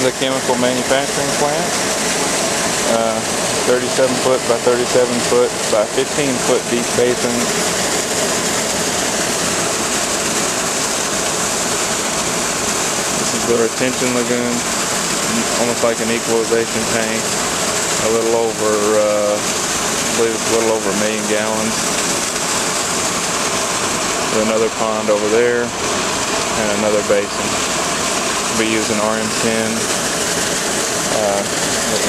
is a chemical manufacturing plant. 37 foot by 37 foot by 15 foot deep basins. This is the retention lagoon, almost like an equalization tank. A little over, I believe it's a little over 1 million gallons. With another pond over there and another basin. We'll be using RM10.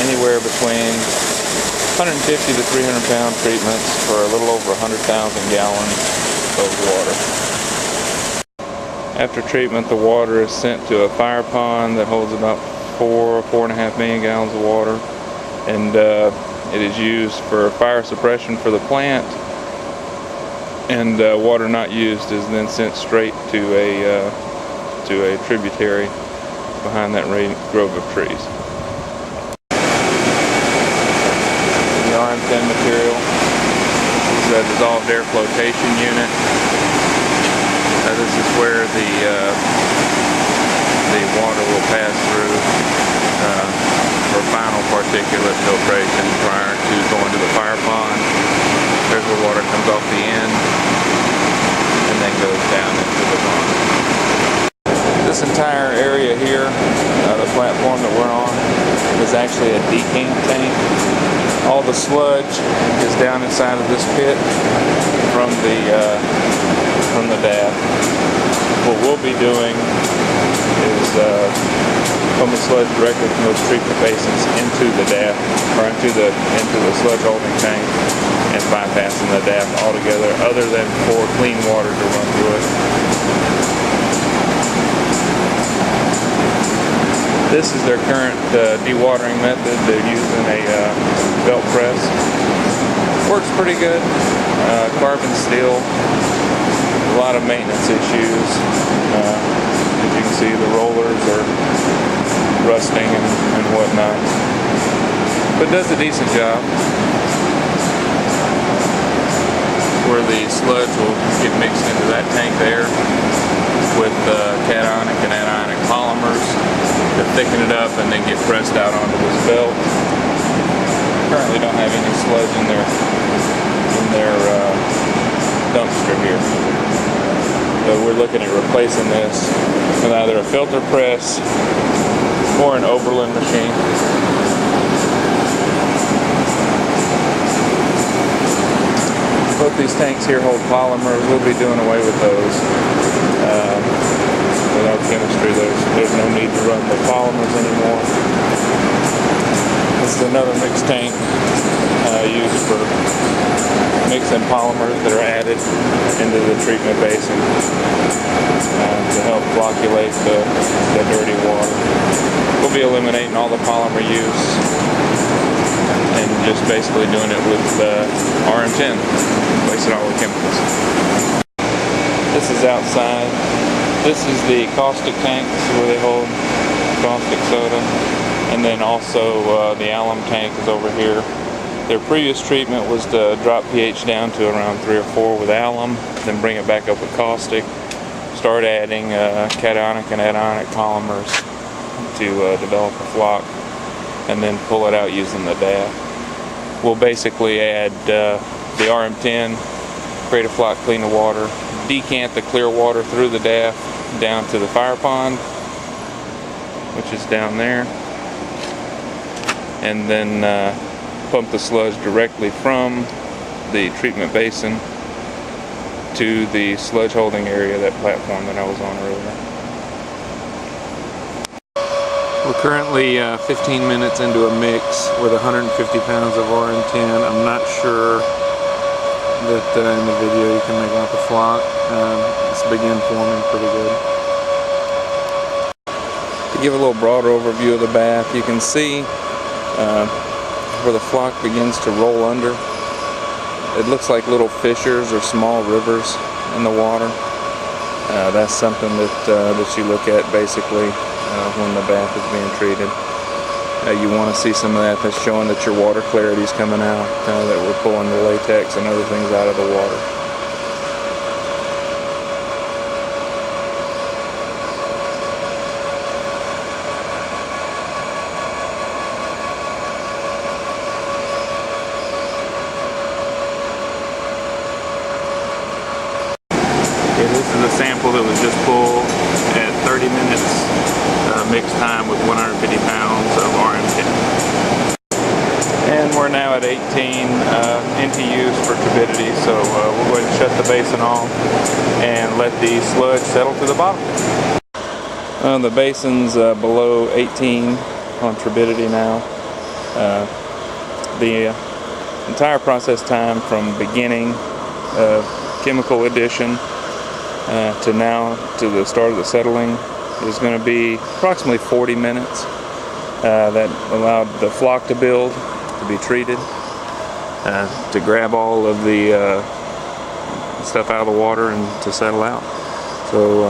Anywhere between 150 to 300 pound treatments for a little over 100,000 gallons of water. After treatment, the water is sent to a fire pond that holds about 4.5 million gallons of water, and it is used for fire suppression for the plant, and water not used is then sent straight to a tributary behind that grove of trees. RM10 material. This is a dissolved air flotation unit. This is where the water will pass through for final particulate filtration prior to going to the fire pond. There's where water comes off the end and then goes down into the pond. This entire area here, the platform that we're on, is actually a decant tank. All the sludge is down inside of this pit from the DAF. What we'll be doing is pumping the sludge directly from those treatment basins into the DAF, or into the sludge holding tank, and bypassing the DAF altogether, other than for clean water to run through it. This is their current dewatering method. They're using a belt press. Works pretty good. Carbon steel. A lot of maintenance issues. As you can see, the rollers are rusting and whatnot. But does a decent job. Where the sludge will get mixed into that tank there with cationic and anionic polymers to thicken it up and then get pressed out onto this belt. Currently don't have any sludge in their dumpster here. So we're looking at replacing this with either a filter press or an Oberlin machine. Both these tanks here hold polymers. We'll be doing away with those. With our chemistry, there's no need to run the polymers anymore. This is another mixed tank used for mixing polymers that are added into the treatment basin to help flocculate the dirty water. We'll be eliminating all the polymer use and just basically doing it with RM10, replacing all the chemicals. This is outside. This is the caustic tank. This is where they hold caustic soda. And then also the alum tank is over here. Their previous treatment was to drop pH down to around 3 or 4 with alum, then bring it back up with caustic, start adding cationic and anionic polymers to develop a flock, and then pull it out using the DAF. We'll basically add the RM10, create a flock, clean the water, decant the clear water through the DAF down to the fire pond, which is down there, and then pump the sludge directly from the treatment basin to the sludge holding area, that platform that I was on earlier. We're currently 15 minutes into a mix with 150 pounds of RM10. I'm not sure that in the video you can make out the flock. It's begun forming pretty good. To give a little broader overview of the bath, you can see where the flock begins to roll under. It looks like little fissures or small rivers in the water. That's something that you look at basically when the bath is being treated. You want to see some of that. That's showing that your water clarity is coming out, that we're pulling the latex and other things out of the water. mixed time with 150 pounds of RM10. And we're now at 18 NTUs for turbidity, so we'll go ahead and shut the basin off and let the sludge settle to the bottom. The basin's below 18 on turbidity now. The entire process time from beginning of chemical addition to now to the start of the settling is going to be approximately 40 minutes. That allowed the flock to build, to be treated, to grab all of the stuff out of the water and to settle out. So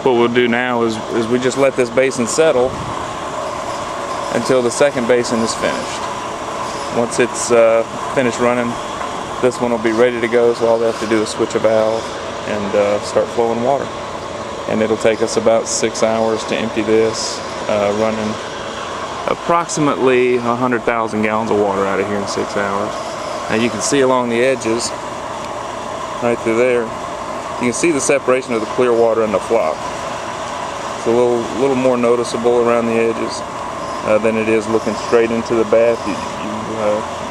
what we'll do now is we just let this basin settle until the second basin is finished. Once it's finished running, this one will be ready to go, so all they have to do is switch a valve and start flowing water. And it'll take us about 6 hours to empty this, running approximately 100,000 gallons of water out of here in 6 hours. Now you can see along the edges, right through there, you can see the separation of the clear water and the flock. It's a little more noticeable around the edges than it is looking straight into the bath. You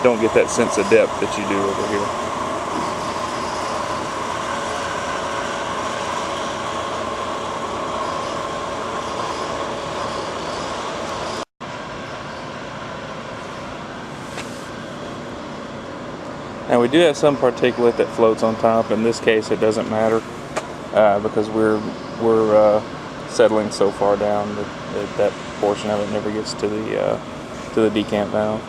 don't get that sense of depth that you do over here. Now we do have some particulate that floats on top. In this case it doesn't matter because we're settling so far down that portion of it never gets to the decant valve.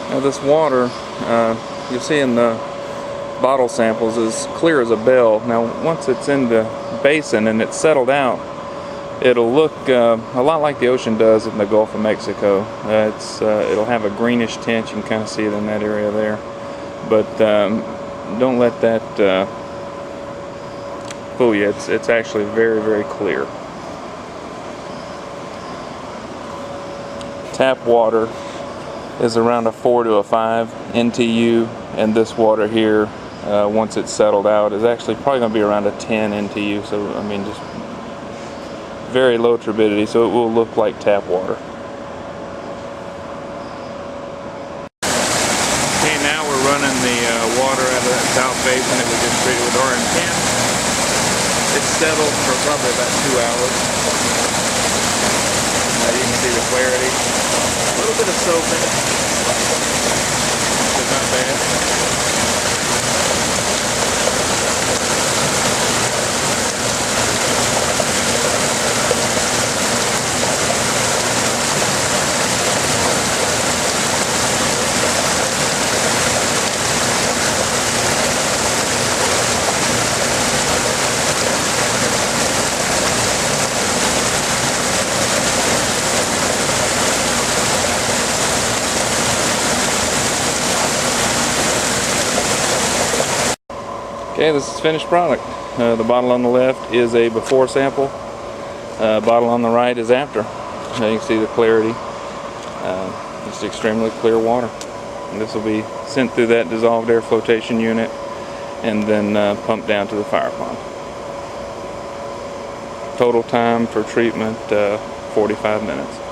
Now this water, you'll see in the bottle samples, is clear as a bell. Now once it's in the basin and it's settled out, it'll look a lot like the ocean does in the Gulf of Mexico. It'll have a greenish tint. You can kind of see it in that area there. But don't let that fool you. It's actually very, very clear. Tap water is around a 4 to a 5 NTU, and this water here, once it's settled out, is actually probably going to be around a 10 NTU. So I mean, just very low turbidity, so it will look like tap water. Okay, now we're running the water out of that south basin that we just treated with RM10. It's settled for probably about 2 hours. You can see the clarity. A little bit of soap in it, but not bad. Okay, this is finished product. The bottle on the left is a before sample. Bottle on the right is after. You can see the clarity. It's extremely clear water. And this will be sent through that dissolved air flotation unit and then pumped down to the fire pond. Total time for treatment, 45 minutes.